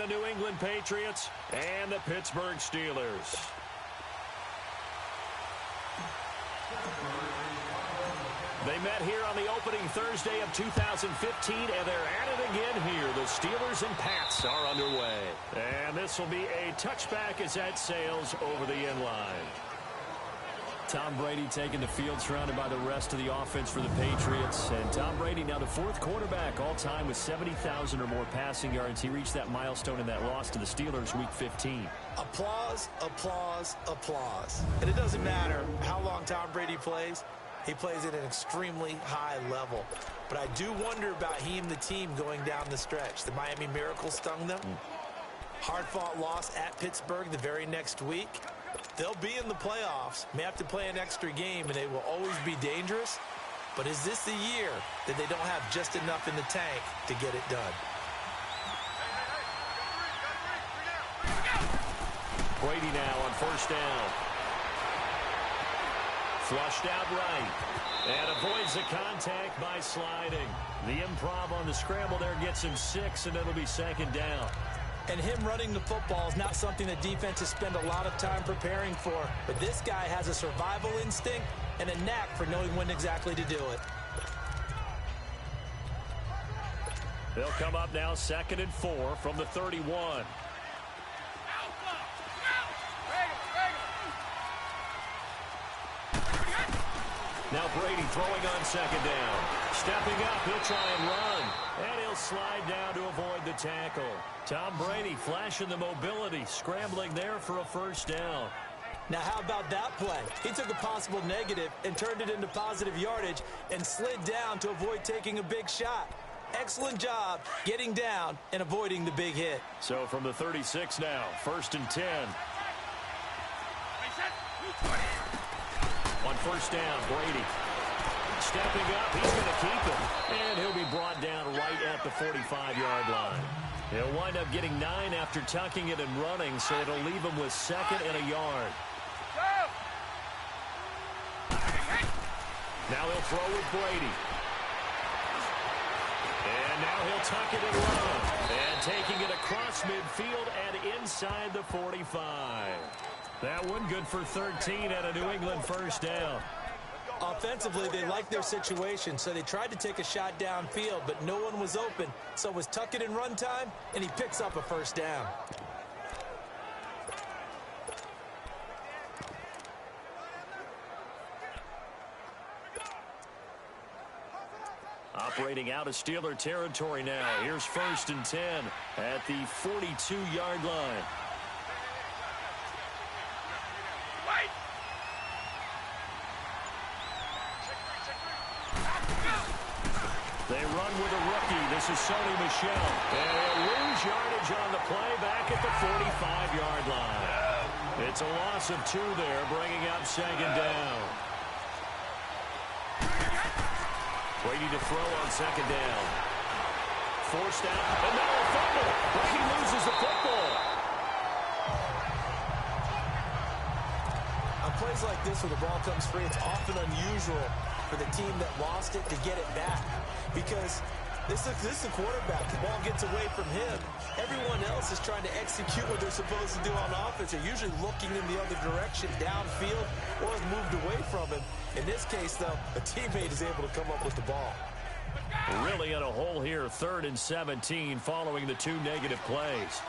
New England Patriots and the Pittsburgh Steelers. They met here on the opening Thursday of 2015, and they're at it again here. The Steelers and Pats are underway. And this will be a touchback as that sails over the end line. Tom Brady taking the field, surrounded by the rest of the offense for the Patriots. And Tom Brady now the fourth quarterback all-time with 70,000 or more passing yards. He reached that milestone in that loss to the Steelers Week 15. Applause, applause, applause. And it doesn't matter how long Tom Brady plays. He plays at an extremely high level. But I do wonder about he and the team going down the stretch. The Miami Miracle stung them. Hard-fought loss at Pittsburgh the very next week. They'll be in the playoffs, may have to play an extra game, and they will always be dangerous. But is this the year that they don't have just enough in the tank to get it done? Brady now on first down. Flushed out right. And avoids the contact by sliding. The improv on the scramble there gets him 6, and it'll be second down. And him running the football is not something that defenses spend a lot of time preparing for. But this guy has a survival instinct and a knack for knowing when exactly to do it. They'll come up now 2nd and 4 from the 31. Now Brady throwing on second down. Stepping up, he'll try and run. And he'll slide down to avoid the tackle. Tom Brady flashing the mobility, scrambling there for a first down. Now how about that play? He took a possible negative and turned it into positive yardage and slid down to avoid taking a big shot. Excellent job getting down and avoiding the big hit. So from the 36 now, 1st and 10. On first down, Brady stepping up. He's going to keep it. And he'll be brought down right at the 45-yard line. He'll wind up getting 9 after tucking it and running, so it'll leave him with 2nd and a yard. Now he'll throw with Brady. And now he'll tuck it and run. And taking it across midfield and inside the 45. That one good for 13 and a New England first down. Offensively, they liked their situation, so they tried to take a shot downfield, but no one was open. So it was tuck it and run time, and he picks up a first down. Operating out of Steeler territory now. Here's 1st and 10 at the 42-yard line. They run with a rookie. This is Sony Michel. And they'll lose yardage on the play back at the 45-yard line. It's a loss of 2 there, bringing up 2nd down. Brady to throw on 2nd down. Forced out, and now a fumble. Brady loses the football. On plays like this where the ball comes free, it's often unusual for the team that lost it to get it back. Because this is the quarterback. The ball gets away from him. Everyone else is trying to execute what they're supposed to do on offense. They're usually looking in the other direction, downfield, or have moved away from him. In this case, though, a teammate is able to come up with the ball. Really in a hole here, 3rd and 17 following the 2 negative plays.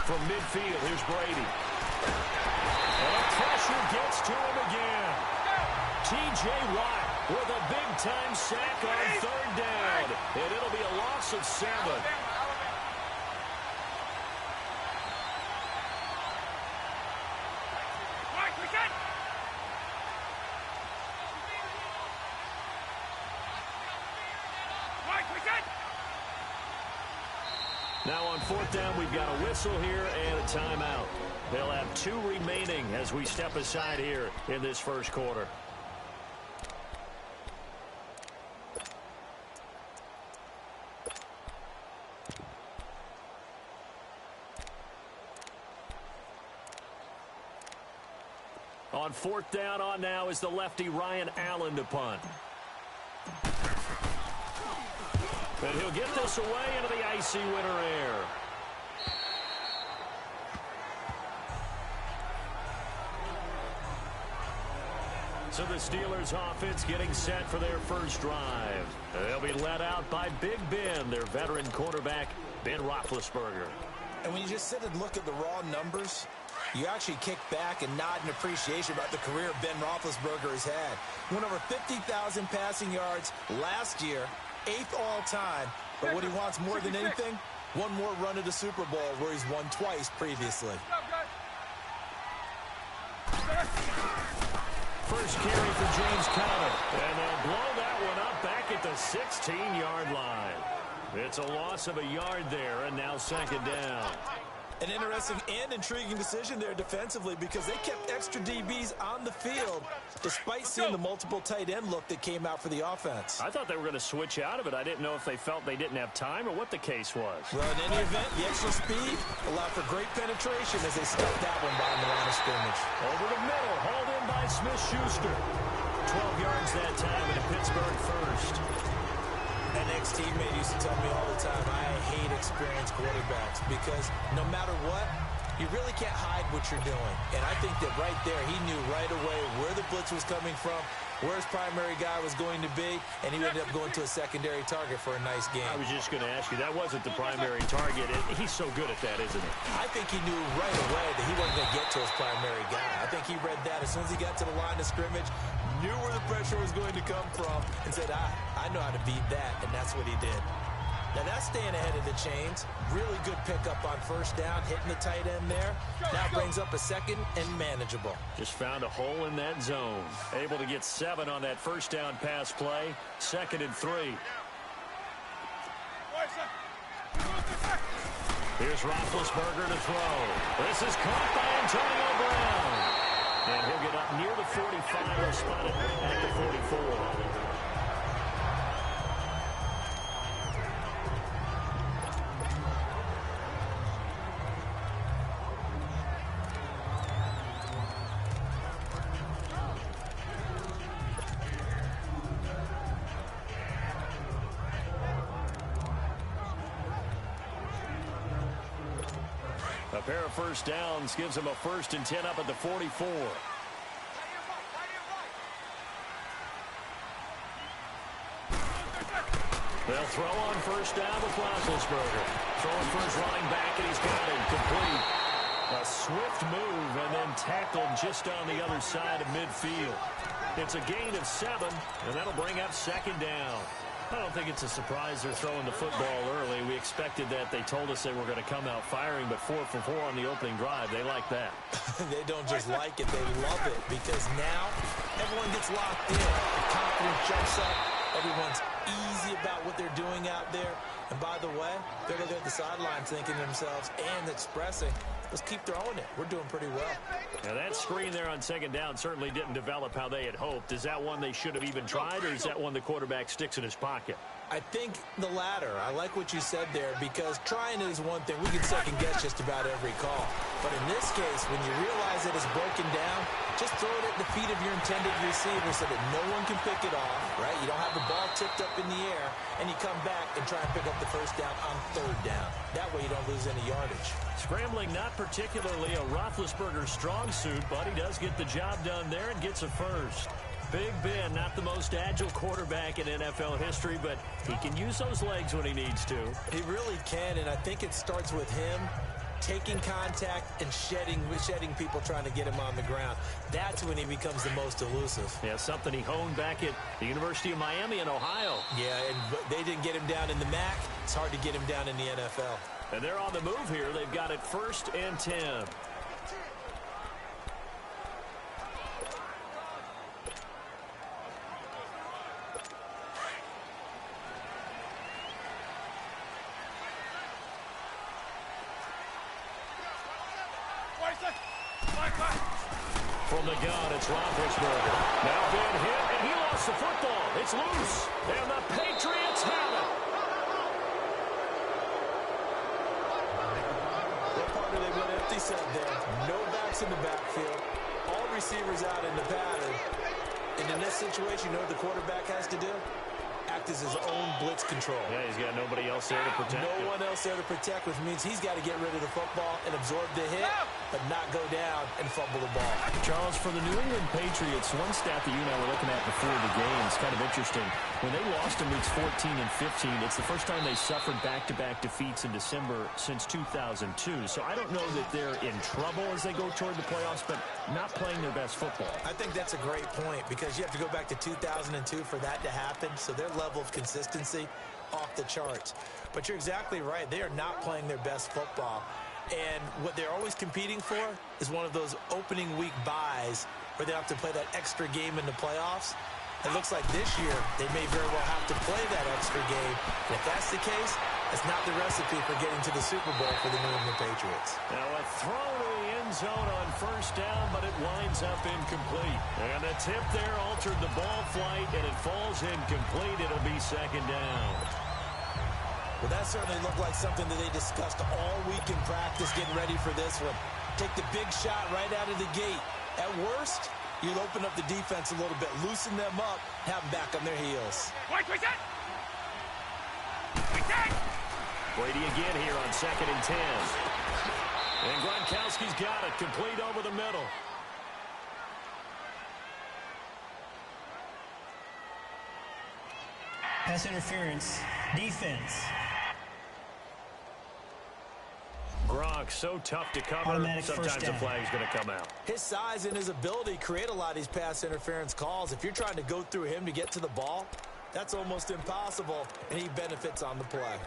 From midfield, here's Brady. And pressure gets to him again. T.J. Watt with a big-time sack on 3rd down. And it'll be a loss of 7. Now on 4th down, we've got a whistle here and a timeout. They'll have 2 remaining as we step aside here in this first quarter. On 4th down on now is the lefty Ryan Allen to punt. And he'll get this away into the icy winter air. So the Steelers offense getting set for their first drive. They'll be led out by Big Ben, their veteran quarterback, Ben Roethlisberger. And when you just sit and look at the raw numbers, you actually kick back and nod in appreciation about the career Ben Roethlisberger has had. Went over 50,000 passing yards last year, 8th all-time. But what he wants more than anything, one more run at the Super Bowl where he's won twice previously. First carry for James Conner. And they'll blow that one up back at the 16-yard line. It's a loss of a yard there, and now second down. An interesting and intriguing decision there defensively because they kept extra DBs on the field despite seeing the multiple tight end look that came out for the offense. I thought they were going to switch out of it. I didn't know if they felt they didn't have time or what the case was. Well, in any event, the extra speed allowed for great penetration as they stuffed that one behind the line of scrimmage. Over the middle, hauled in by Smith-Schuster. 12 yards that time and a Pittsburgh first. An ex-teammate used to tell me all the time, I hate experienced quarterbacks because no matter what, you really can't hide what you're doing. And I think that right there, he knew right away where the blitz was coming from, where his primary guy was going to be, and he ended up going to a secondary target for a nice game. I was just going to ask you, that wasn't the primary target. He's so good at that, isn't he? I think he knew right away that he wasn't going to get to his primary guy. I think he read that as soon as he got to the line of scrimmage, knew where the pressure was going to come from, and said, I know how to beat that, and that's what he did. Now that's staying ahead of the chains. Really good pickup on first down, hitting the tight end there. Now brings up a second and manageable. Just found a hole in that zone. Able to get 7 on that first down pass play. 2nd and 3. Here's Roethlisberger to throw. This is caught by Antonio Brown. And he'll get up near the 45. He'll spot it at the 44. A pair of first downs gives him a 1st and 10 up at the 44. They'll throw on first down with Roethlisberger. Throwing for his running back, and he's got it complete. A swift move and then tackled just on the other side of midfield. It's a gain of 7, and that'll bring up second down. I don't think it's a surprise they're throwing the football early. We expected that. They told us they were going to come out firing, but 4 for 4 on the opening drive. They like that. They don't just like it, they love it, because now everyone gets locked in. The confidence jumps up. Everyone's easy about what they're doing out there. And by the way, they're looking at the sidelines thinking to themselves and expressing, let's keep throwing it. We're doing pretty well. Now that screen there on second down certainly didn't develop how they had hoped. Is that one they should have even tried, or is that one the quarterback sticks in his pocket? I think the latter. I like what you said there, because trying it is one thing. We can second guess just about every call. But in this case, when you realize that it's broken down, just throw it at the feet of your intended receiver so that no one can pick it off, right? You don't have the ball tipped up in the air, and you come back and try and pick up the first down on 3rd down. That way you don't lose any yardage. Scrambling not particularly a Roethlisberger strong suit, but he does get the job done there and gets a first. Big Ben, not the most agile quarterback in NFL history, but he can use those legs when he needs to. He really can, and I think it starts with him taking contact and shedding people trying to get him on the ground. That's when he becomes the most elusive. Yeah, something he honed back at the University of Miami in Ohio. Yeah, but they didn't get him down in the MAC. It's hard to get him down in the NFL. And they're on the move here. They've got it 1st and 10. From the gun, it's Roethlisberger. Now Ben hit, and he lost the football. It's loose, and the Patriots have it. What part of they went empty set there? No backs in the backfield. All receivers out in the pattern. And in this situation, you know what the quarterback has to do? Act act as his own blitz control. Yeah, he's got nobody else there to protect him. No one else there to protect, which means he's got to get rid of the football and absorb the hit, but not go down and fumble the ball. Charles, for the New England Patriots, one stat that you and I were looking at before the game is kind of interesting. When they lost in weeks 14 and 15, it's the first time they suffered back-to-back defeats in December since 2002. So I don't know that they're in trouble as they go toward the playoffs, but not playing their best football. I think that's a great point because you have to go back to 2002 for that to happen. So their level of consistency off the charts. But you're exactly right. They are not playing their best football. And what they're always competing for is one of those opening week buys where they have to play that extra game in the playoffs. It looks like this year they may very well have to play that extra game. And if that's the case, it's not the recipe for getting to the Super Bowl for the New England Patriots. Now a throw to the end zone on first down, but it winds up incomplete. And the tip there altered the ball flight, and it falls incomplete. It'll be second down. Well, that certainly looked like something that they discussed all week in practice getting ready for this one. Take the big shot right out of the gate. At worst, you'll open up the defense a little bit, loosen them up, have them back on their heels. Brady again here on 2nd and 10. And Gronkowski's got it, complete over the middle. Pass interference, defense. Gronk, so tough to cover. Automatic Sometimes the flag's going to come out. His size and his ability create a lot of these pass interference calls. If you're trying to go through him to get to the ball, that's almost impossible, and he benefits on the play.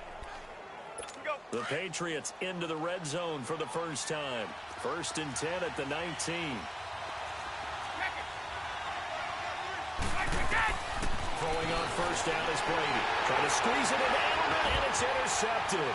The Patriots into the red zone for the first time. 1st and 10 at the 19. Throwing on first down is Brady. Trying to squeeze it into Edelman, and it's intercepted.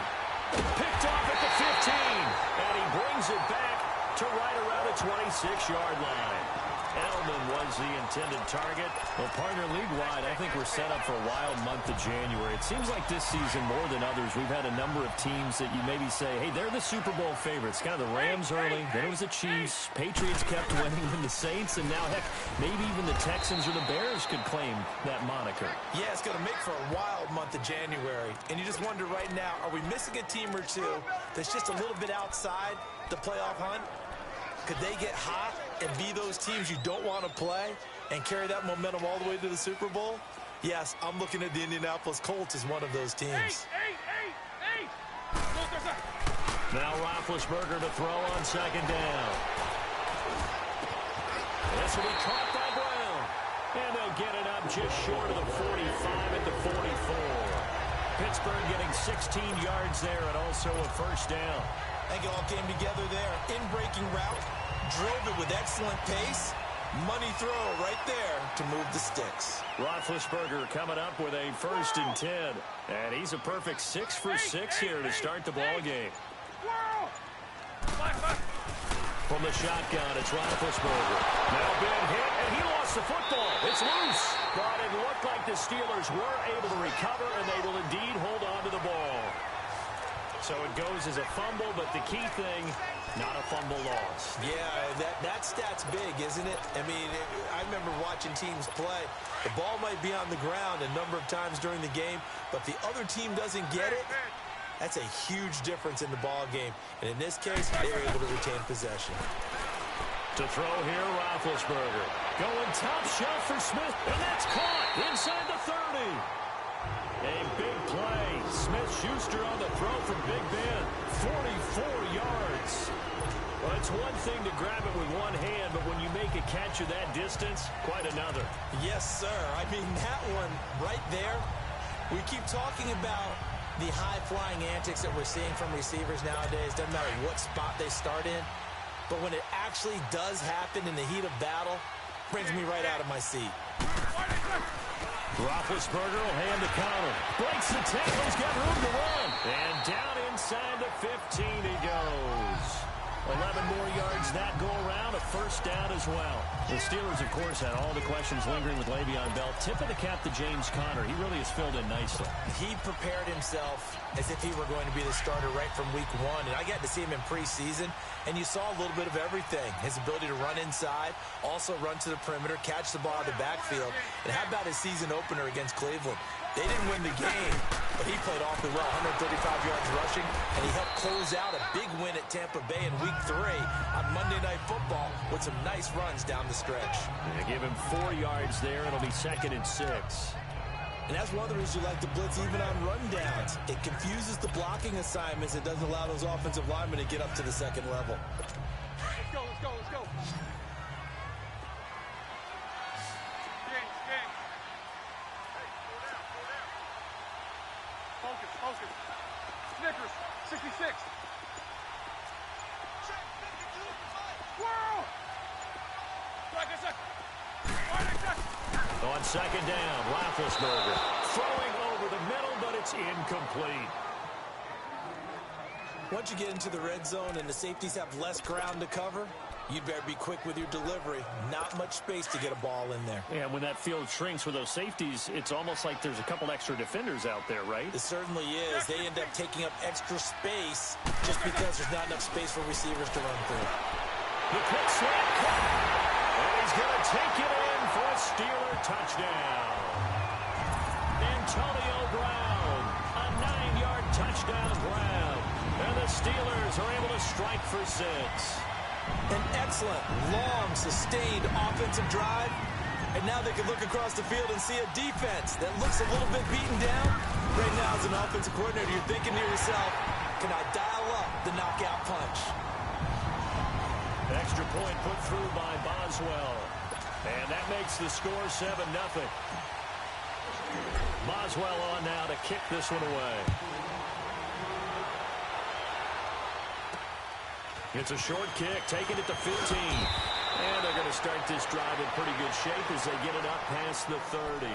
Picked off at the 15, and he brings it back to right around the 26-yard line. Edelman was the intended target. Well, partner, league-wide, I think we're set up for a wild month of January. It seems like this season, more than others, we've had a number of teams that you maybe say, hey, they're the Super Bowl favorites. Kind of the Rams early, then it was the Chiefs. Patriots kept winning, and the Saints, and now, heck, maybe even the Texans or the Bears could claim that moniker. Yeah, it's going to make for a wild month of January. And you just wonder right now, are we missing a team or two that's just a little bit outside the playoff hunt? Could they get hot and be those teams you don't want to play and carry that momentum all the way to the Super Bowl? Yes, I'm looking at the Indianapolis Colts as one of those teams. Now Roethlisberger to throw on 2nd down. This will be caught by Brown. And they'll get it up just short of the 45 at the 44. Pittsburgh getting 16 yards there and also a first down. I think it all came together there. In-breaking route, drove it with excellent pace. Money throw right there to move the sticks. Roethlisberger coming up with a 1st and 10. And he's a perfect 6 for 6 here to start the ball game. From the shotgun, it's Roethlisberger. Now been hit, and he lost the football. It's loose. But it looked like the Steelers were able to recover, and they will indeed hold on to the ball. So it goes as a fumble, but the key thing, not a fumble loss. Yeah, that stat's big, isn't it? I mean, I remember watching teams play. The ball might be on the ground a number of times during the game, but the other team doesn't get it. That's a huge difference in the ball game. And in this case, they were able to retain possession. To throw here, Roethlisberger. Going top shelf for Smith, and that's caught inside the 30. A big play. Smith-Schuster on the throw from Big Ben. 44 yards. Well, it's one thing to grab it with one hand, but when you make a catch of that distance, quite another. Yes, sir. I mean, that one right there, we keep talking about the high-flying antics that we're seeing from receivers nowadays. Doesn't matter what spot they start in. But when it actually does happen in the heat of battle, brings me right out of my seat. Roethlisberger will hand the counter. Breaks the tackle. He's got room to run. And down inside the 15 he goes. 11 more yards that go around, a first down as well. The Steelers, of course, had all the questions lingering with Le'Veon Bell. Tip of the cap to James Conner. He really has filled in nicely. He prepared himself as if he were going to be the starter right from week one. And I got to see him in preseason, and you saw a little bit of everything. His ability to run inside, also run to the perimeter, catch the ball in the backfield. And how about his season opener against Cleveland? They didn't win the game, but he played awfully well, 135 yards rushing, and he helped close out a big win at Tampa Bay in Week 3 on Monday Night Football with some nice runs down the stretch. They give him 4 yards there. It'll be 2nd and 6. And that's one of the reasons you like to blitz even on rundowns. It confuses the blocking assignments. It doesn't allow those offensive linemen to get up to the second level. Let's go, let's go, let's go. Focus. Snickers, 66. Whoa! On 2nd down, Roethlisberger throwing over the middle, but it's incomplete. Once you get into the red zone and the safeties have less ground to cover, you'd better be quick with your delivery. Not much space to get a ball in there. Yeah, when that field shrinks with those safeties, it's almost like there's a couple extra defenders out there, right? It certainly is. They end up taking up extra space just because there's not enough space for receivers to run through. The quick slant cut. And he's going to take it in for a Steeler touchdown. Antonio Brown, a 9-yard touchdown grab. And the Steelers are able to strike for 6. An excellent, long, sustained offensive drive. And now they can look across the field and see a defense that looks a little bit beaten down. Right now, as an offensive coordinator, you're thinking to yourself, can I dial up the knockout punch? Extra point put through by Boswell. And that makes the score 7-0. Boswell on now to kick this one away. It's a short kick, taking it to 15. And they're going to start this drive in pretty good shape as they get it up past the 30.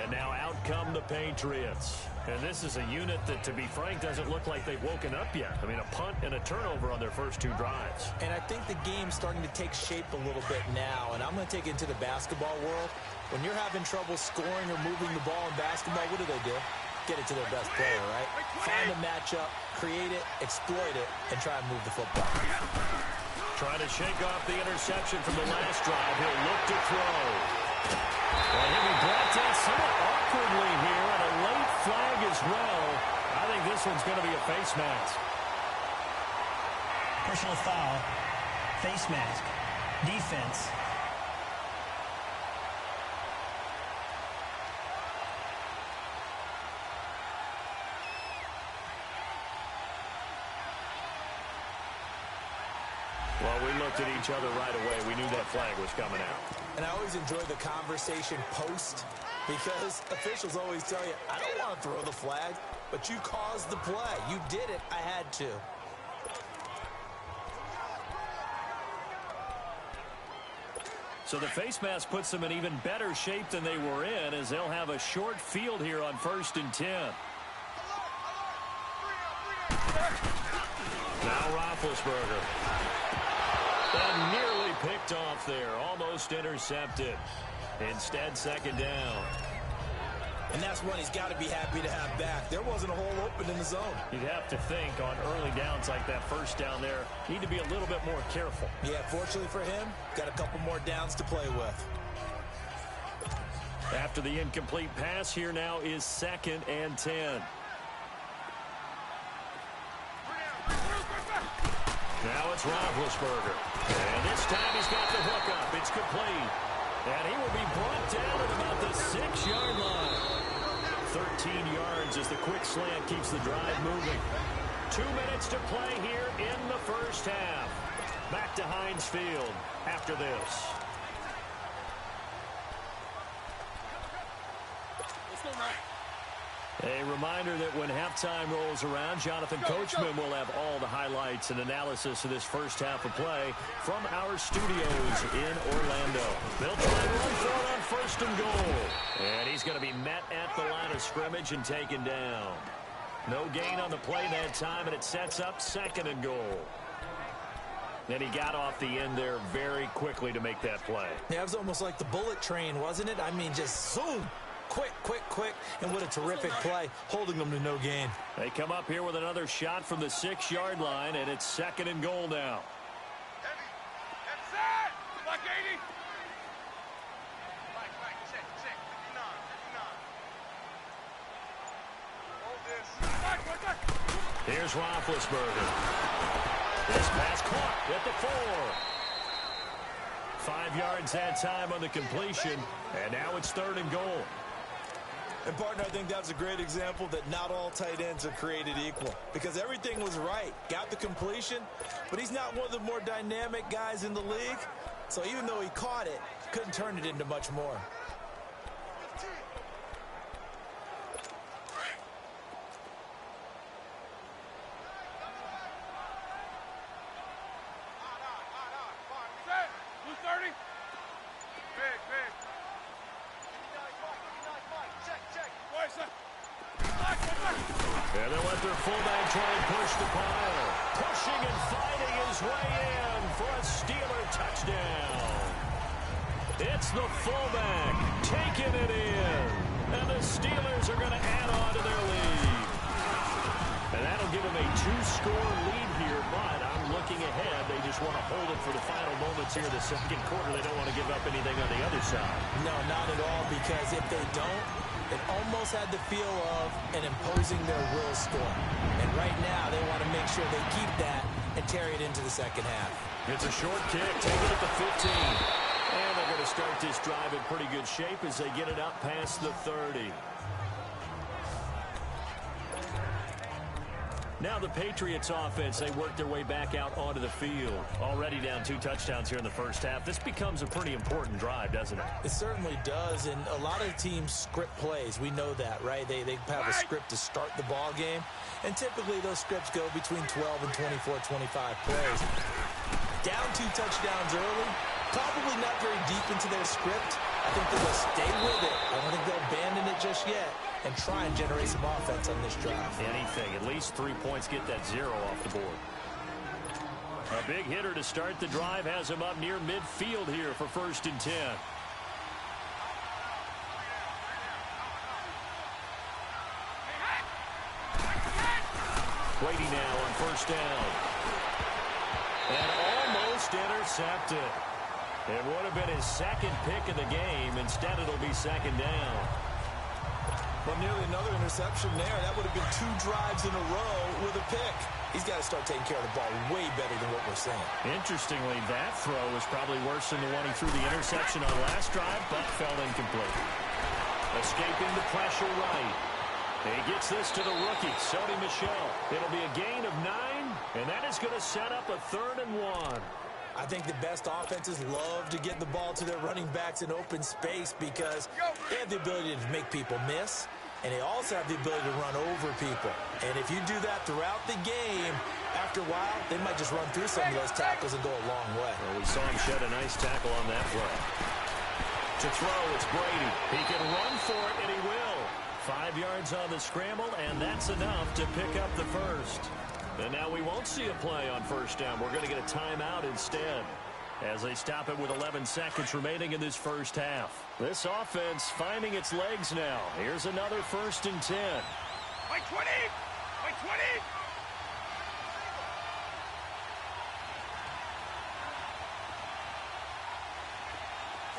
And now out come the Patriots. And this is a unit that, to be frank, doesn't look like they've woken up yet. I mean, a punt and a turnover on their first 2 drives. And I think the game's starting to take shape a little bit now. And I'm going to take it into the basketball world. When you're having trouble scoring or moving the ball in basketball, what do? Get it to their best player, right? Find a matchup, create it, exploit it, and try and move the football. Trying to shake off the interception from the last drive. He'll look to throw. And he'll be brought down somewhat awkwardly here, and a late flag as well. I think this one's going to be a face mask. Personal foul. Face mask. Defense. Well, we looked at each other right away. We knew that flag was coming out. And I always enjoy the conversation post because officials always tell you, I don't want to throw the flag, but you caused the play. You did it. I had to. So the face mask puts them in even better shape than they were in, as they'll have a short field here on 1st and 10. Now Roethlisberger. And nearly picked off there. Almost intercepted. Instead, 2nd down. And that's one he's got to be happy to have back. There wasn't a hole open in the zone. You'd have to think on early downs like that first down there, need to be a little bit more careful. Yeah, fortunately for him, got a couple more downs to play with. After the incomplete pass, here now is 2nd and 10. Now it's Roethlisberger. And this time he's got the hook up. It's complete. And he will be brought down at about the 6-yard line. 13 yards as the quick slant keeps the drive moving. 2 minutes to play here in the first half. Back to Heinz Field after this. A reminder that when halftime rolls around, Jonathan Coachman will have all the highlights and analysis of this first half of play from our studios in Orlando. They'll try to run for it on 1st and goal. And he's going to be met at the line of scrimmage and taken down. No gain on the play that time, and it sets up 2nd and goal. And he got off the end there very quickly to make that play. Yeah, it was almost like the bullet train, wasn't it? I mean, just zoom. Quick, quick, quick. And what a terrific play, holding them to no gain. They come up here with another shot from the 6-yard line, and it's 2nd and goal now. Heavy. Heavy set. Like 80. Mike, check. 59. Hold this. Mike. Here's Roethlisberger. This pass caught at the 4. 5 yards that time on the completion, and now it's 3rd and goal. And, partner, I think that's a great example that not all tight ends are created equal, because everything was right. Got the completion, but he's not one of the more dynamic guys in the league. So even though he caught it, couldn't turn it into much more. And they let their fullback try and push the pile. Pushing and fighting his way in for a Steeler touchdown. It's the fullback taking it in. And the Steelers are going to add on to their lead. And that'll give them a 2-score lead here, but I'm looking ahead. They just want to hold it for the final moments here in the 2nd quarter. They don't want to give up anything on the other side. No, not at all, because if they don't, it almost had the feel of an imposing their will score. And right now, they want to make sure they keep that and carry it into the 2nd half. It's a short kick, taken at the 15. And they're going to start this drive in pretty good shape as they get it up past the 30. Now the Patriots offense, they work their way back out onto the field. Already down 2 touchdowns here in the first half. This becomes a pretty important drive, doesn't it? It certainly does, and a lot of teams script plays. We know that, right? They have a script to start the ball game, and typically those scripts go between 12 and 24, 25 plays. Down 2 touchdowns early, probably not very deep into their script. I think they'll stay with it. I don't think they'll abandon it just yet and try and generate some offense on this drive. Anything. At least 3 points, get that 0 off the board. A big hitter to start the drive has him up near midfield here for 1st and 10. Brady now on 1st down. And almost intercepted. It would have been his 2nd pick of the game. Instead, it'll be 2nd down. Well, nearly another interception there. That would have been 2 drives in a row with a pick. He's got to start taking care of the ball way better than what we're saying. Interestingly, that throw was probably worse than the one he threw the interception on last drive, but fell incomplete. Escaping the pressure right. He gets this to the rookie, Sony Michel. It'll be a gain of 9, and that is going to set up a 3rd and 1. I think the best offenses love to get the ball to their running backs in open space because they have the ability to make people miss, and they also have the ability to run over people. And if you do that throughout the game, after a while, they might just run through some of those tackles and go a long way. Well, we saw him shed a nice tackle on that play. To throw, it's Brady. He can run for it, and he will. 5 yards on the scramble, and that's enough to pick up the first. And now we won't see a play on 1st down. We're going to get a timeout instead as they stop it with 11 seconds remaining in this first half. This offense finding its legs now. Here's another 1st and 10. By 20! By 20!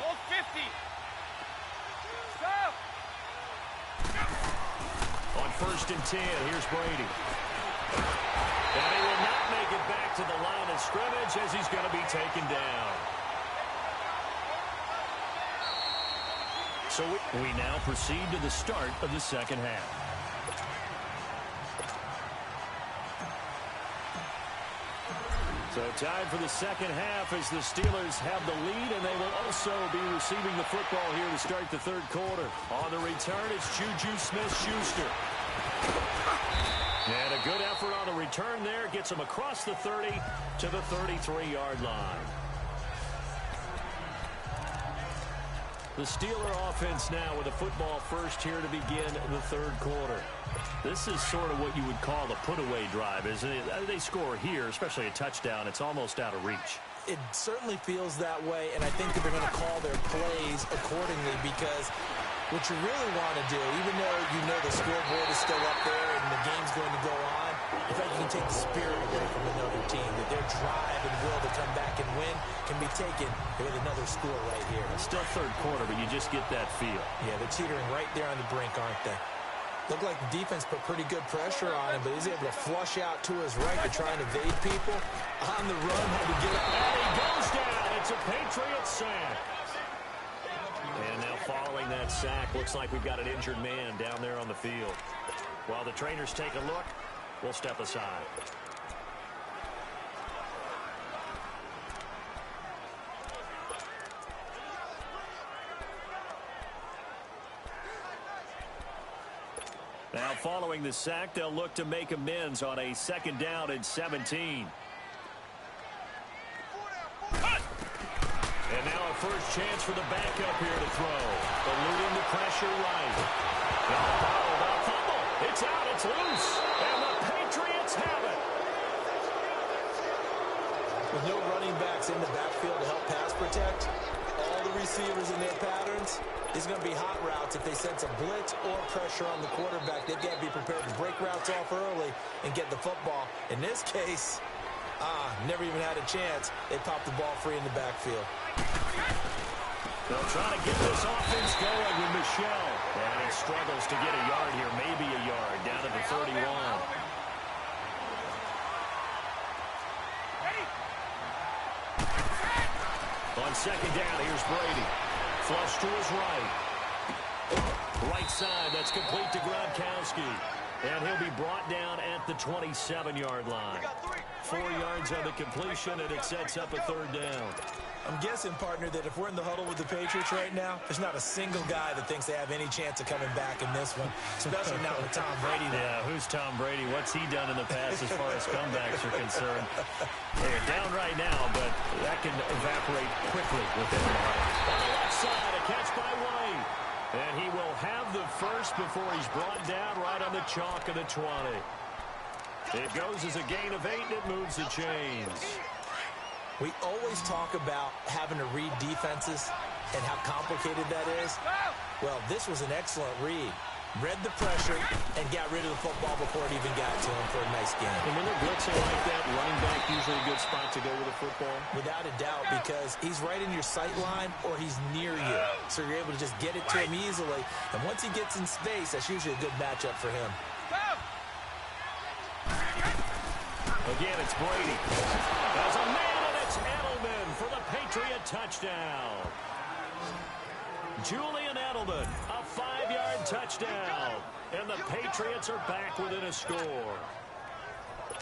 Hold 50! Stop! On 1st and 10, here's Brady. And he will not make it back to the line of scrimmage as he's going to be taken down. So we now proceed to the start of the 2nd half. So time for the 2nd half as the Steelers have the lead, and they will also be receiving the football here to start the 3rd quarter. On the return, it's Juju Smith-Schuster. And a good effort on the return there. Gets him across the 30 to the 33-yard line. The Steeler offense now with a football first here to begin the third quarter. This is sort of what you would call a put-away drive, isn't it? They score here, especially a touchdown. It's almost out of reach. It certainly feels that way, and I think that they're going to call their plays accordingly because what you really want to do, even though you know the scoreboard is still up there and the game's going to go on, I think you can take the spirit away from another team, that their drive and will to come back and win can be taken with another score right here. Still third quarter, but you just get that feel. Yeah, they're teetering right there on the brink, aren't they? Looked like the defense put pretty good pressure on him, but he's able to flush out to his right to try and evade people. On the run, had to get up. And he goes down. It's a Patriots sack. And now following that sack, looks like we've got an injured man down there on the field. While the trainers take a look, we'll step aside. Now following the sack, they'll look to make amends on a 2nd down and 17. And now a first chance for the backup here to throw. Eluding the pressure right. Now fumble. It's out. It's loose. And the Patriots have it. With no running backs in the backfield to help pass protect, all the receivers in their patterns, there's going to be hot routes if they sense a blitz or pressure on the quarterback. They've got to be prepared to break routes off early and get the football. In this case, never even had a chance. They popped the ball free in the backfield. They'll try to get this offense going with Michelle. And he struggles to get a yard here, maybe a yard, down to the 31. On 2nd down, here's Brady. Flush to his right. Right side, that's complete to Gronkowski. And he'll be brought down at the 27-yard line. 4 yards on the completion, and it sets up a 3rd down. I'm guessing, partner, that if we're in the huddle with the Patriots right now, there's not a single guy that thinks they have any chance of coming back in this one, especially now with Tom Brady there. Yeah, who's Tom Brady? What's he done in the past as far as comebacks are concerned? They're down right now, but that can evaporate quickly within the huddle. On the left side, a catch by White. And he will have the first before he's brought down right on the chalk of the 20. It goes as a gain of 8, and it moves the chains. We always talk about having to read defenses and how complicated that is. Well, this was an excellent read. Read the pressure and got rid of the football before it even got to him for a nice game. And when they're blitzing like that, running back usually a good spot to go with the football? Without a doubt, because he's right in your sight line or he's near you. So you're able to just get it to him easily. And once he gets in space, that's usually a good matchup for him. Again, it's Brady. There's a man, and it's Edelman for the Patriot touchdown. Julian Edelman, a 5-yard touchdown. And the Patriots are back within a score.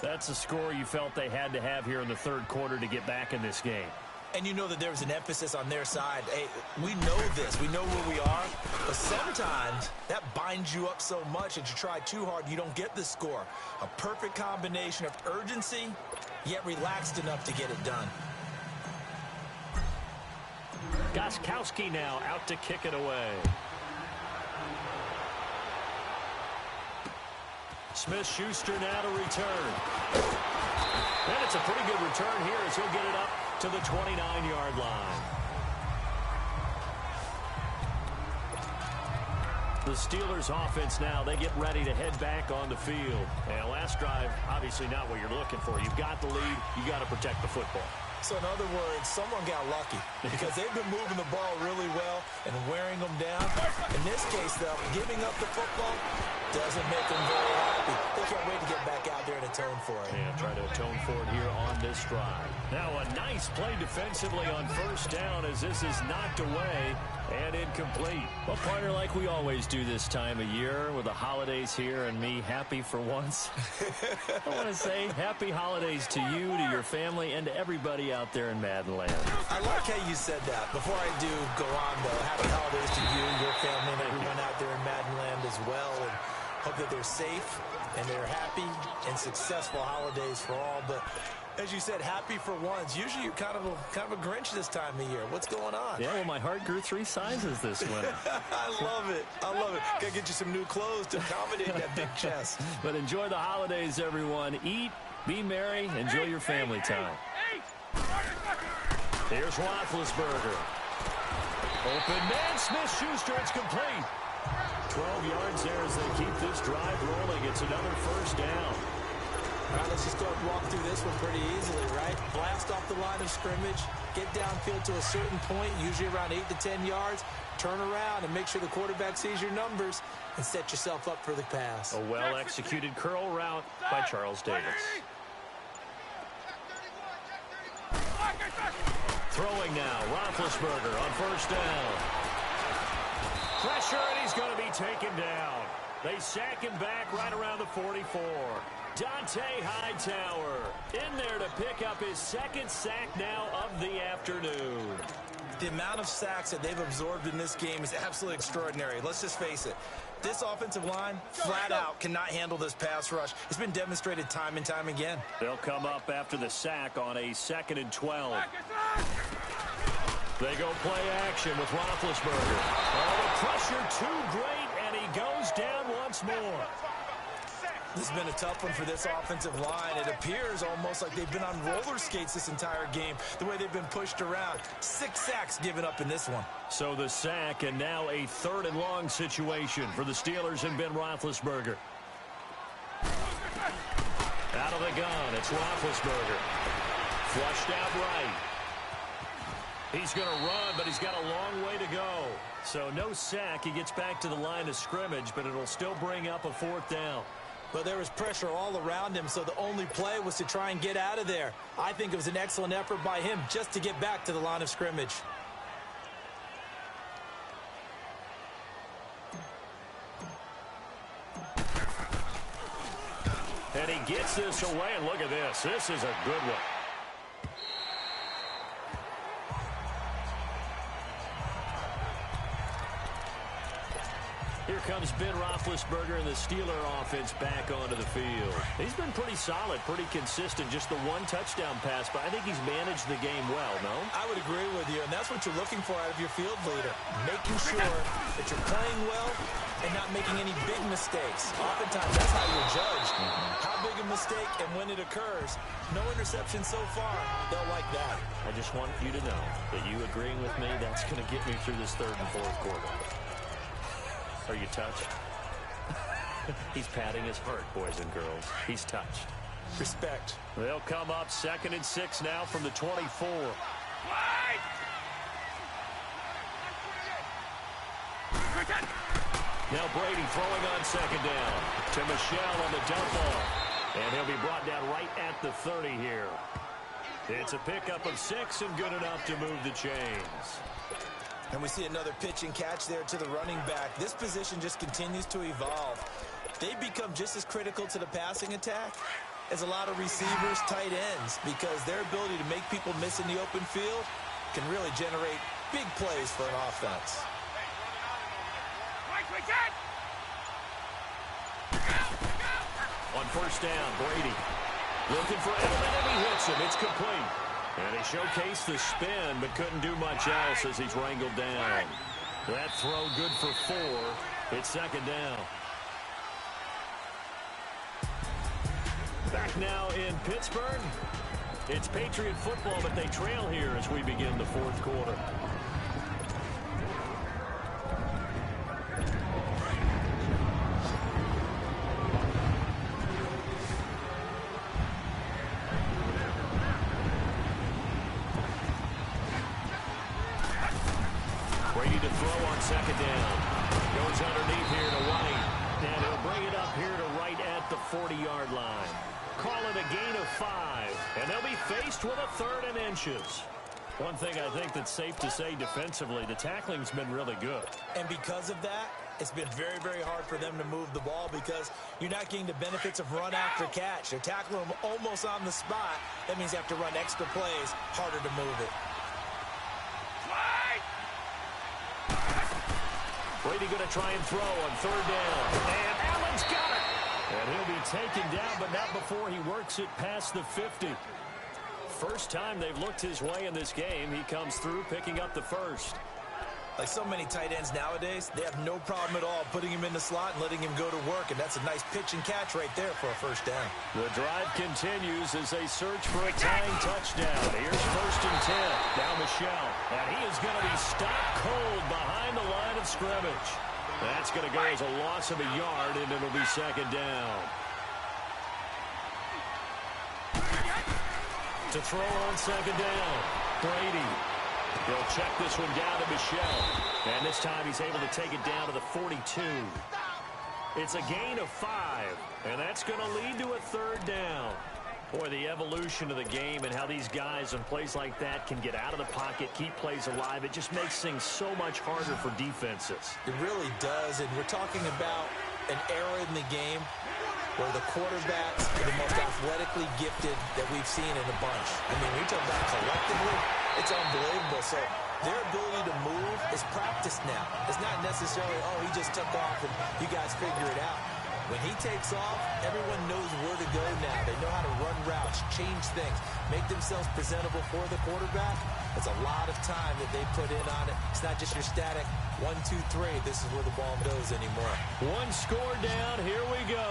That's a score you felt they had to have here in the third quarter to get back in this game. And you know that there was an emphasis on their side. Hey, we know this. We know where we are. But sometimes that binds you up so much that you try too hard, you don't get the score. A perfect combination of urgency, yet relaxed enough to get it done. Gostkowski now out to kick it away. Smith-Schuster now to return. And it's a pretty good return here as he'll get it up to the 29-yard line. The Steelers offense now, they get ready to head back on the field. And last drive, obviously not what you're looking for. You've got the lead. You got to protect the football. So in other words, someone got lucky because they've been moving the ball really well and wearing them down. In this case, though, giving up the football doesn't make them very happy. They can't wait to get back out there and atone for it. And try to atone for it here on this drive. Now a nice play defensively on 1st down as this is knocked away and incomplete. Well, partner, like we always do this time of year with the holidays here and me happy for once. I want to say happy holidays to you, to your family, and to everybody out there in Maddenland. I like how you said that. Before I do go on, though, happy holidays to you, your family, and everyone out there in Maddenland as well. And hope that they're safe and they're happy and successful holidays for all. But As you said, happy for once. Usually you're kind of a Grinch this time of year. What's going on? Yeah, well, my heart grew 3 sizes this winter. I love it. I love it. Got to get you some new clothes to accommodate that big chest. But enjoy the holidays, everyone. Eat, be merry, enjoy your family time. Here's Roethlisberger. Open man, Smith-Schuster, it's complete. 12 yards there as they keep this drive rolling. It's another first down. All right, let's just go and walk through this one pretty easily, right? Blast off the line of scrimmage, get downfield to a certain point, usually around 8 to 10 yards, turn around and make sure the quarterback sees your numbers and set yourself up for the pass. A well-executed curl route by Charles Davis. Throwing now, Roethlisberger on first down. Pressure, and he's going to be taken down. They sack him back right around the 44. Dante Hightower in there to pick up his second sack now of the afternoon. The amount of sacks that they've absorbed in this game is absolutely extraordinary. Let's just face it. This offensive line, flat out, cannot handle this pass rush. It's been demonstrated time and time again. They'll come up after the sack on a 2nd and 12. They go play action with Roethlisberger. Oh, the pressure too great, and he goes down once more. This has been a tough one for this offensive line. It appears almost like they've been on roller skates this entire game, the way they've been pushed around. 6 sacks given up in this one. So the sack, and now a 3rd and long situation for the Steelers and Ben Roethlisberger. Out of the gun, it's Roethlisberger. Flushed out right. He's going to run, but he's got a long way to go. So no sack. He gets back to the line of scrimmage, but it'll still bring up a 4th down. But there was pressure all around him, so the only play was to try and get out of there. I think it was an excellent effort by him just to get back to the line of scrimmage. And he gets this away, and look at this. This is a good one. Here comes Ben Roethlisberger and the Steeler offense back onto the field. He's been pretty solid, pretty consistent, just the 1 touchdown pass, but I think he's managed the game well, no? I would agree with you, and that's what you're looking for out of your field leader, making sure that you're playing well and not making any big mistakes. Oftentimes, that's how you're judged. How big a mistake and when it occurs. No interception so far. They'll like that. I just want you to know that you agreeing with me, that's going to get me through this 3rd and 4th quarter. Are you touched? He's patting his heart, boys and girls. He's touched. Respect. They'll come up 2nd and 6 now from the 24. Now Brady throwing on 2nd down to Michelle on the dump off. And he'll be brought down right at the 30 here. It's a pickup of 6 and good enough to move the chains. And we see another pitch and catch there to the running back. This position just continues to evolve. They become just as critical to the passing attack as a lot of receivers, tight ends, because their ability to make people miss in the open field can really generate big plays for an offense. On first down, Brady looking for Edelman, and he hits him. It's complete. And he showcased the spin, but couldn't do much else as he's wrangled down. That throw good for 4. It's 2nd down. Back now in Pittsburgh. It's Patriot football, but they trail here as we begin the 4th quarter. Brady to throw on 2nd down. Goes underneath here to White. And he'll bring it up here to right at the 40-yard line. Call it a gain of 5. And they'll be faced with a 3rd and inches. One thing I think that's safe to say defensively, the tackling's been really good. And because of that, it's been very, very hard for them to move the ball because you're not getting the benefits of run after catch. They're tackling them almost on the spot. That means you have to run extra plays, harder to move it. Brady going to try and throw on 3rd down. And Allen's got it. And he'll be taken down, but not before he works it past the 50. First time they've looked his way in this game. He comes through picking up the first. Like so many tight ends nowadays, they have no problem at all putting him in the slot and letting him go to work, and that's a nice pitch and catch right there for a first down. The drive continues as they search for a tying touchdown. Here's 1st and 10. Now Michelle, and he is going to be stopped cold behind the line of scrimmage. That's going to go as a loss of a yard, and it'll be 2nd down. To throw on 2nd down, Brady. He'll check this one down to Michelle. And this time he's able to take it down to the 42. It's a gain of 5. And that's going to lead to a 3rd down. Boy, the evolution of the game and how these guys in plays like that can get out of the pocket, keep plays alive, it just makes things so much harder for defenses. It really does. And we're talking about an era in the game where the quarterbacks are the most athletically gifted that we've seen in a bunch. I mean, we talk about collectively, it's unbelievable. So their ability to move is practiced now. It's not necessarily, oh, he just took off and you guys figure it out. When he takes off, everyone knows where to go now. They know how to run routes, change things, make themselves presentable for the quarterback. It's a lot of time that they put in on it. It's not just your static 1, 2, 3. This is where the ball goes anymore. One score down. Here we go.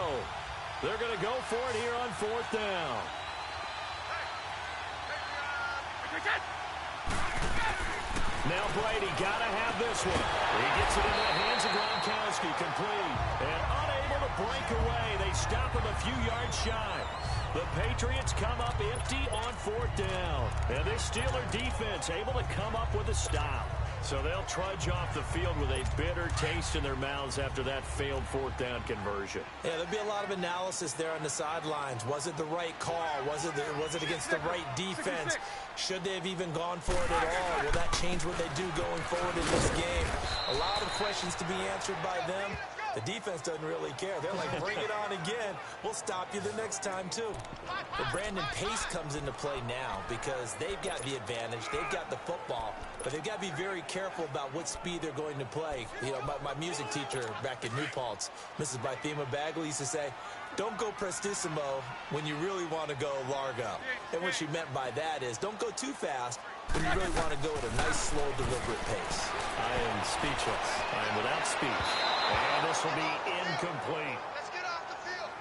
They're going to go for it here on 4th down. Now Brady got to have this one. He gets it into the hands of Gronkowski, complete. And unable to break away. They stop him a few yards shy. The Patriots come up empty on 4th down. And this Steeler defense able to come up with a stop. So they'll trudge off the field with a bitter taste in their mouths after that failed 4th down conversion. Yeah, there'll be a lot of analysis there on the sidelines. Was it the right call? Was it against the right defense? Should they have even gone for it at all? Will that change what they do going forward in this game? A lot of questions to be answered by them. The defense doesn't really care. They're like, bring it on again. We'll stop you the next time, too. But Brandon Pace comes into play now because they've got the advantage. They've got the football. But they've got to be very careful about what speed they're going to play. You know, my music teacher back in New Paltz, Mrs. Bythema Bagley, used to say, don't go prestissimo when you really want to go largo. And what she meant by that is don't go too fast when you really want to go at a nice, slow, deliberate pace. I am speechless. I am without speech. And this will be incomplete. Let's get off the field.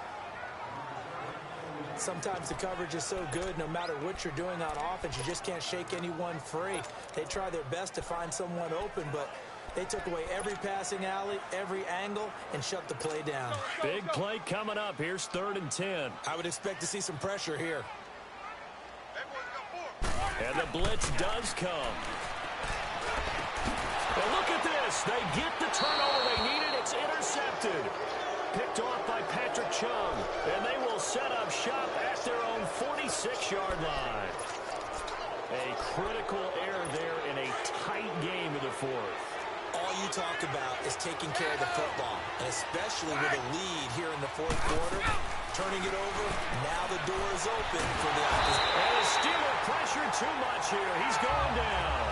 Sometimes the coverage is so good, no matter what you're doing on offense, you just can't shake anyone free. They try their best to find someone open, but they took away every passing alley, every angle, and shut the play down. Big play coming up. Here's 3rd and 10. I would expect to see some pressure here. And the blitz does come. Well, look at this. They get the turnover they needed. It's intercepted. Picked off by Patrick Chung. And they will set up shop at their own 46-yard line. A critical error there in a tight game of the 4th. All you talk about is taking care of the football, and especially with a lead here in the 4th quarter. Turning it over, now the door is open for the opposition. And the Steeler pressure too much here. He's going down.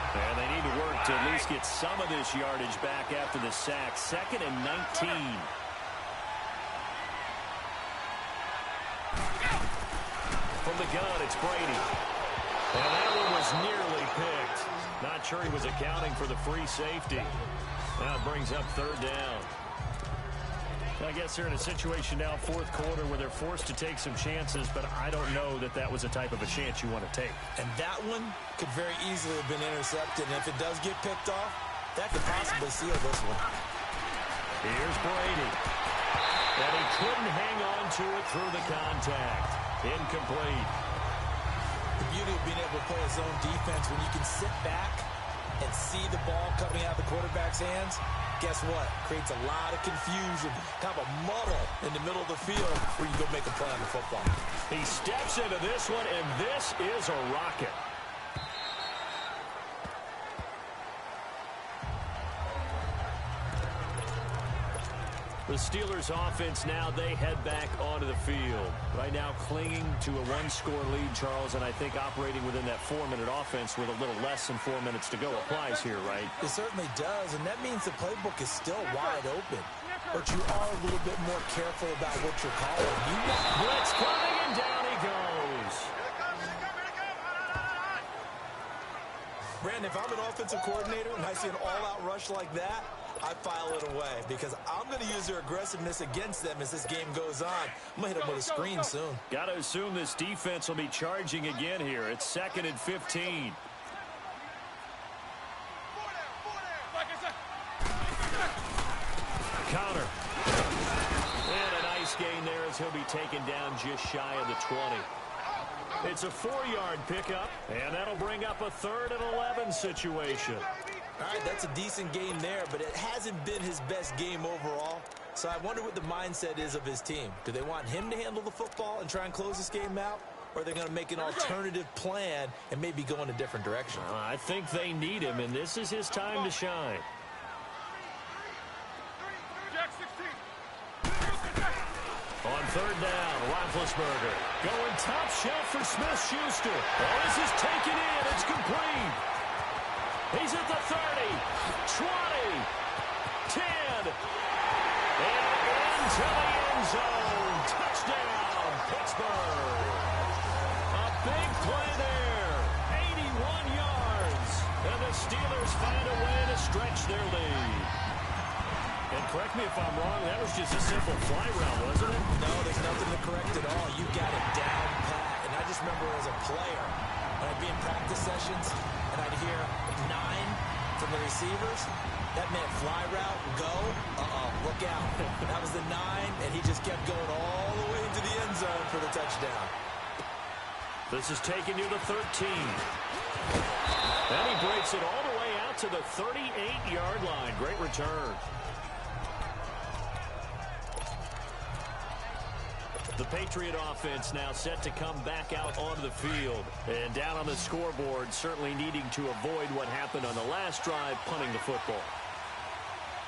And they need to work to at least get some of this yardage back after the sack. 2nd and 19. From the gun, it's Brady. And that one was nearly picked. Not sure he was accounting for the free safety. Now it brings up 3rd down. I guess they're in a situation now, 4th quarter, where they're forced to take some chances, but I don't know that that was the type of a chance you want to take. And that one could very easily have been intercepted, and if it does get picked off, that could possibly seal this one. Here's Brady. And he couldn't hang on to it through the contact. Incomplete. The beauty of being able to play a zone defense, when you can sit back and see the ball coming out of the quarterback's hands, guess what? Creates a lot of confusion, kind of a muddle in the middle of the field where you go make a play on the football. He steps into this one, and this is a rocket. The Steelers offense now, they head back onto the field. Right now clinging to a 1-score lead, Charles, and I think operating within that 4-minute offense with a little less than 4 minutes to go applies here, right? It certainly does, and that means the playbook is still wide open. But you are a little bit more careful about what you're calling. Blitz coming, and down he goes. Again, if I'm an offensive coordinator and I see an all-out rush like that, I file it away because I'm going to use their aggressiveness against them as this game goes on. I'm going to hit them with a screen soon. Got to assume this defense will be charging again here. It's 2nd and 15. Counter. And a nice gain there as he'll be taken down just shy of the 20. It's a 4-yard pickup, and that'll bring up a 3rd and 11 situation. All right, that's a decent game there, but it hasn't been his best game overall. So I wonder what the mindset is of his team. Do they want him to handle the football and try and close this game out? Or are they going to make an alternative plan and maybe go in a different direction? I think they need him, and this is his time to shine. On 3rd down, Roethlisberger going top shelf for Smith-Schuster. Oh, this is taken in. It's complete. He's at the 30, 20, 10, and into the end zone. Touchdown, Pittsburgh. A big play there, 81 yards, and the Steelers find a way to stretch their lead. And correct me if I'm wrong, that was just a simple fly route, wasn't it? No, there's nothing to correct at all. You got it down pat. And I just remember as a player, when I'd be in practice sessions, and I'd hear 9 from the receivers, that meant fly route, go, look out. That was the 9, and he just kept going all the way into the end zone for the touchdown. This is taken near the 13. And he breaks it all the way out to the 38-yard line. Great return. The Patriot offense now set to come back out onto the field. And down on the scoreboard, certainly needing to avoid what happened on the last drive, punting the football.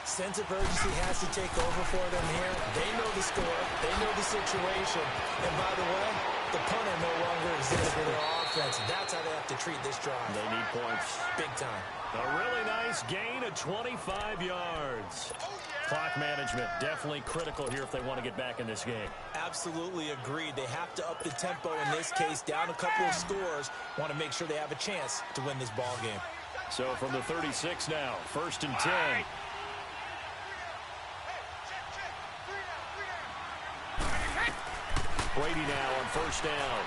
Sense of urgency has to take over for them here. They know the score. They know the situation. And by the way, the punter no longer exists for their offense. That's how they have to treat this drive. They need points. Big time. A really nice gain of 25 yards. Clock management definitely critical here if they want to get back in this game. Absolutely agreed. They have to up the tempo in this case, down a couple of scores. Want to make sure they have a chance to win this ball game. So from the 36 now, 1st and 10. Brady now on 1st down.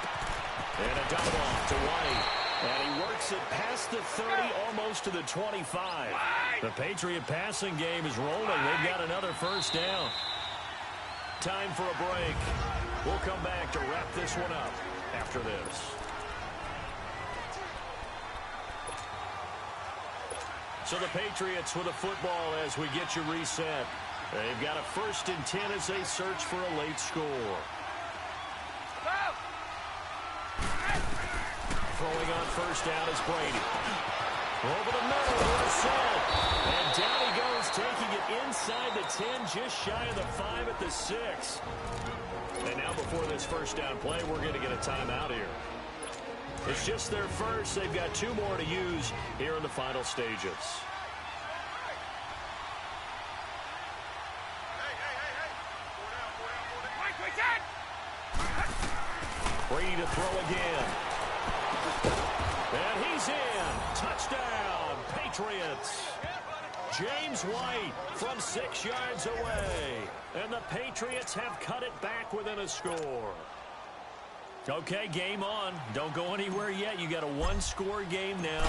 And a dump off to White. And he works it past the 30, almost to the 25. The Patriot passing game is rolling. They've got another 1st down. Time for a break. We'll come back to wrap this one up after this. So the Patriots with a football as we get you reset. They've got a 1st and 10 as they search for a late score. Throwing on 1st down is Brady. Over the middle, set. And down he goes, taking it inside the 10, just shy of the 5 at the 6. And now before this 1st down play, we're going to get a timeout here. It's just their first. They've got 2 more to use here in the final stages. Brady to throw again. And he's in. Touchdown, Patriots. James White from 6 yards away. And the Patriots have cut it back within a score. Okay, game on. Don't go anywhere yet. You got a 1-score game now.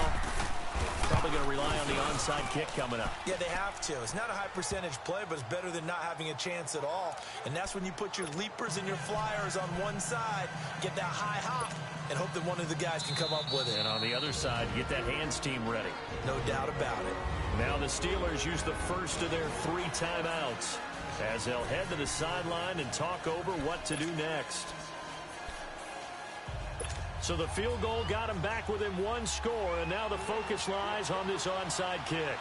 Probably going to rely on the onside kick coming up. Yeah, they have to. It's not a high percentage play, but it's better than not having a chance at all. And that's when you put your leapers and your flyers on one side, get that high hop, and hope that one of the guys can come up with it. And on the other side, get that hands team ready. No doubt about it. Now the Steelers use the first of their 3 timeouts as they'll head to the sideline and talk over what to do next. So the field goal got him back within 1 score, and now the focus lies on this onside kick.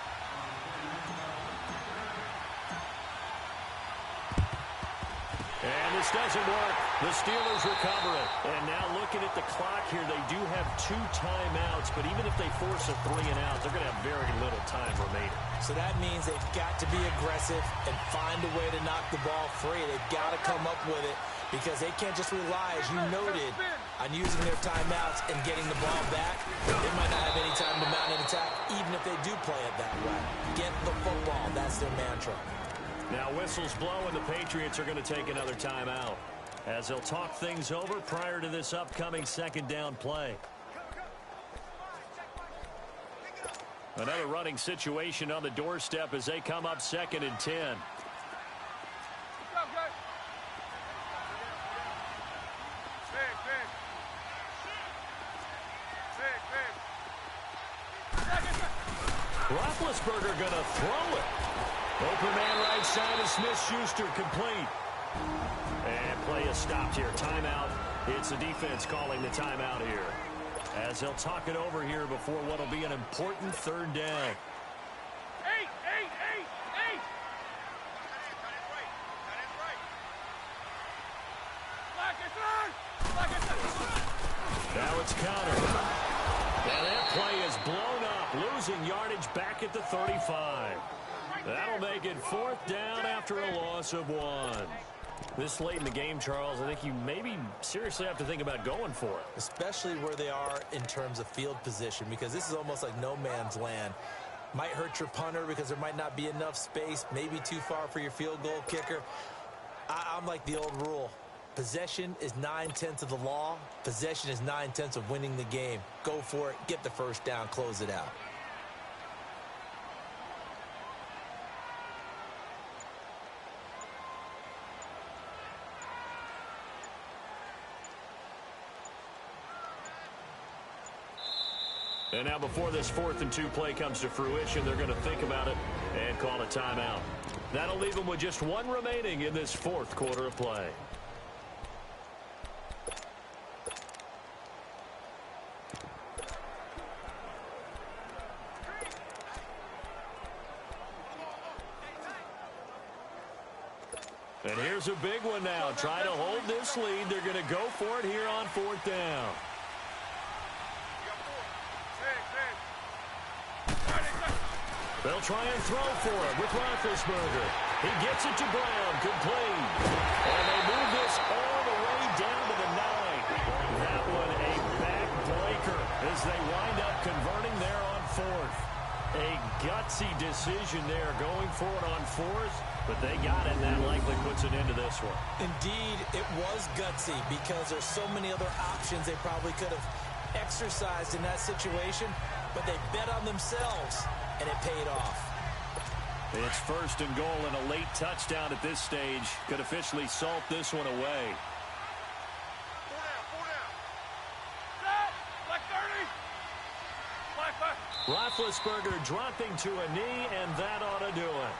And this doesn't work. The Steelers recover it. And now looking at the clock here, they do have 2 timeouts, but even if they force a 3 and out, they're going to have very little time remaining. So that means they've got to be aggressive and find a way to knock the ball free. They've got to come up with it because they can't just rely, as you noted, on using their timeouts and getting the ball back. They might not have any time to mount an attack, even if they do play it that way. Get the football. That's their mantra. Now whistles blow, and the Patriots are going to take another timeout as they'll talk things over prior to this upcoming second down play. Another running situation on the doorstep as they come up 2nd and 10. Roethlisberger going to throw it. Open man right side of Smith-Schuster, complete. And play is stopped here. Timeout. It's the defense calling the timeout here, as they'll talk it over here before what will be an important 3rd down. 8. Now it's countered. And that play is blown up, losing yardage back at the 35. That'll make it 4th down after a loss of 1. This late in the game, Charles, I think you maybe seriously have to think about going for it. Especially where they are in terms of field position, because this is almost like no man's land. Might hurt your punter because there might not be enough space, maybe too far for your field goal kicker. I'm like the old rule. Possession is 9/10 of the law. Possession is 9/10 of winning the game. Go for it, get the first down, close it out. And now before this 4th and 2 play comes to fruition, they're going to think about it and call a timeout. That'll leave them with just 1 remaining in this 4th quarter of play. And here's a big one now. Try to hold this lead. They're going to go for it here on 4th down. They'll try and throw for it with Roethlisberger. He gets it to Brown, complete. And they move this all the way down to the 9. That one a backbreaker as they wind up converting there on 4th. A gutsy decision there, going for it on 4th, but they got it, and that likely puts an end to this one. Indeed, it was gutsy because there's so many other options they probably could have exercised in that situation, but they bet on themselves, and it paid off. It's 1st and goal, and a late touchdown at this stage could officially salt this one away. 4 down. Set. Black 30. Black 5. Roethlisberger dropping to a knee, and that ought to do it.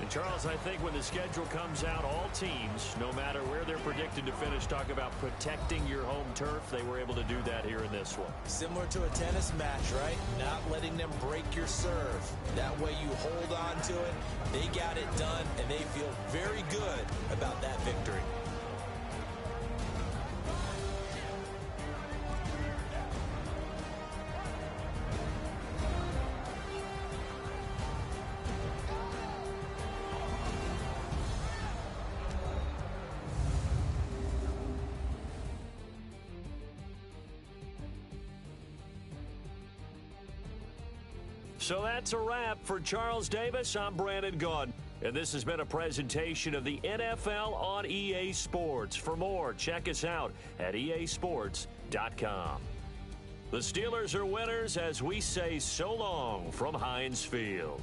Charles, I think when the schedule comes out, all teams, no matter where they're predicted to finish, talk about protecting your home turf. They were able to do that here in this one. Similar to a tennis match, right? Not letting them break your serve. That way you hold on to it. They got it done, and they feel very good about that victory. So that's a wrap for Charles Davis. I'm Brandon Gaudin, and this has been a presentation of the NFL on EA Sports. For more, check us out at easports.com. The Steelers are winners as we say so long from Heinz Field.